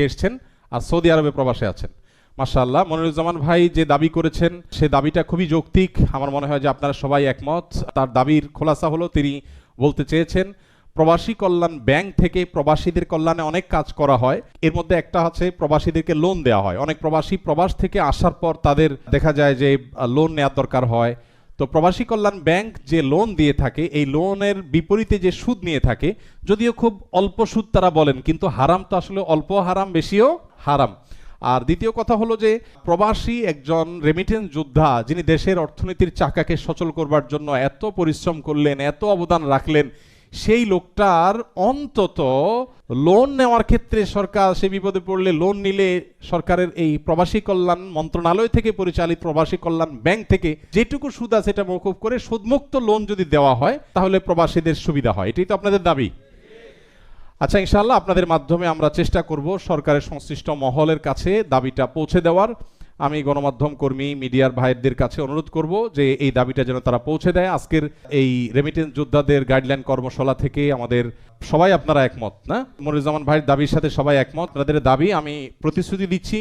এসেছেন আর সৌদি আরবে প্রবাসে আছেন। মাশাআল্লাহ, মনিরুজ্জামান ভাই যে দাবি করেছেন সে দাবিটা খুবই যৌক্তিক। আমার মনে হয় যে আপনারা সবাই একমত। তার দাবির খোলাসা হলো তিনি বলতে চেয়েছেন প্রবাসী কল্যাণ ব্যাংক থেকে প্রবাসীদের কল্যাণে অনেক কাজ করা হয়। এর মধ্যে একটা হচ্ছে প্রবাসীদেরকে লোন দেওয়া হয়। অনেক প্রবাসী প্রবাস থেকে আসার পর তাদের দেখা যায় যে লোন নেওয়ার দরকার হয়। তো প্রবাসী কল্যাণ ব্যাংক যে লোন দিয়ে থাকে এই লোনের বিপরীতে যে সুদ নিয়ে থাকে, যদিও খুব অল্প সুদ তারা বলেন, কিন্তু হারাম তো আসলে অল্প হারাম, বেশিও হারাম। আর দ্বিতীয় কথা হলো যে প্রবাসী একজন রেমিটেন্স যোদ্ধা যিনি দেশের অর্থনীতির চাকাকে সচল করবার জন্য এত পরিশ্রম করলেন, এত অবদান রাখলেন, সেই লোকটার অন্তত লোন নেওয়ার ক্ষেত্রে সরকার সে বিপদে পড়লে লোন নিলে সরকারের এই প্রবাসী কল্যাণ মন্ত্রণালয় থেকে পরিচালিত প্রবাসী কল্যাণ ব্যাংক থেকে যেটুকু সুদ আছে এটা মওকুফ করে সুদমুক্ত লোন যদি দেওয়া হয় তাহলে প্রবাসীদের সুবিধা হয়। এটাই তো আপনাদের দাবি। আচ্ছা, ইনশাআল্লাহ আপনাদের মাধ্যমে আমরা চেষ্টা করব সরকারের সংশ্লিষ্ট মহলের কাছে দাবিটা পৌঁছে দেওয়ার। আমি গণমাধ্যম কর্মী মিডিয়ার ভাইদের কাছে অনুরোধ করব যে এই দাবিটা যেন তারা পৌঁছে দেয়। আজকের এই রেমিটেন্স যোদ্ধাদের গাইডলাইন কর্মশালা থেকে আমাদের সবাই আপনারা একমত না? মনিরুজ্জামান ভাইয়ের দাবির সাথে সবাই একমত। আপনাদের দাবি আমি প্রতিশ্রুতি দিচ্ছি,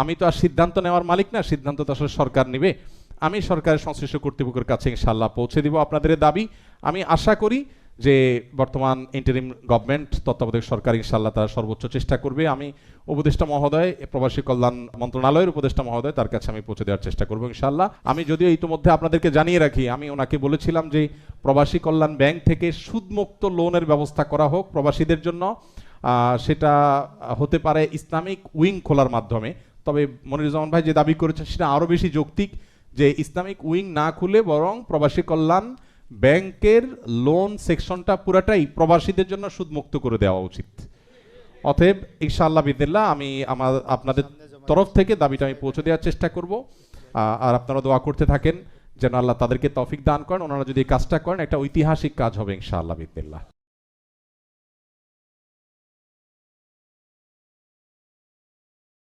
আমি তো আর সিদ্ধান্ত নেওয়ার মালিক না, সিদ্ধান্ত তো আসলে সরকার নেবে। আমি সরকারের সংশ্লিষ্ট কর্তৃপক্ষের কাছে ইনশাআল্লাহ পৌঁছে দিব আপনাদের দাবি। আমি আশা করি যে বর্তমান ইন্টারিম গভর্নমেন্ট তত্ত্বাবধায়ক সরকার ইনশাআল্লাহ তারা সর্বোচ্চ চেষ্টা করবে। আমি উপদেষ্টা মহোদয়, প্রবাসী কল্যাণ মন্ত্রণালয়ের উপদেষ্টা মহোদয়, তার কাছে আমি পৌঁছে দেওয়ার চেষ্টা করবো ইনশাআল্লাহ। আমি যদিও ইতিমধ্যে আপনাদেরকে জানিয়ে রাখি, আমি ওনাকে বলেছিলাম যে প্রবাসী কল্যাণ ব্যাংক থেকে সুদমুক্ত লোনের ব্যবস্থা করা হোক প্রবাসীদের জন্য। সেটা হতে পারে ইসলামিক উইং খোলার মাধ্যমে। তবে মনিরুজ্জামান ভাই যে দাবি করেছেন সেটা আরও বেশি যৌক্তিক, যে ইসলামিক উইং না খুলে বরং প্রবাসী কল্যাণ ব্যাংকের লোন সেকশনটা পুরাটাই প্রবাসীদের জন্য সুদমুক্ত করে দেওয়া উচিত। অতএব ইনশাআল্লাহ বিদিল্লাহ আমি আপনাদের তরফ থেকে দাবিটা আমি পৌঁছে দেওয়ার চেষ্টা করব। আর আপনারা দোয়া করতে থাকেন যেন আল্লাহ তাদেরকে তৌফিক দান করেন। ওনারা যদি কাজটা করেন একটা ঐতিহাসিক কাজ হবে ইনশাআল্লাহ বিদিল্লাহ।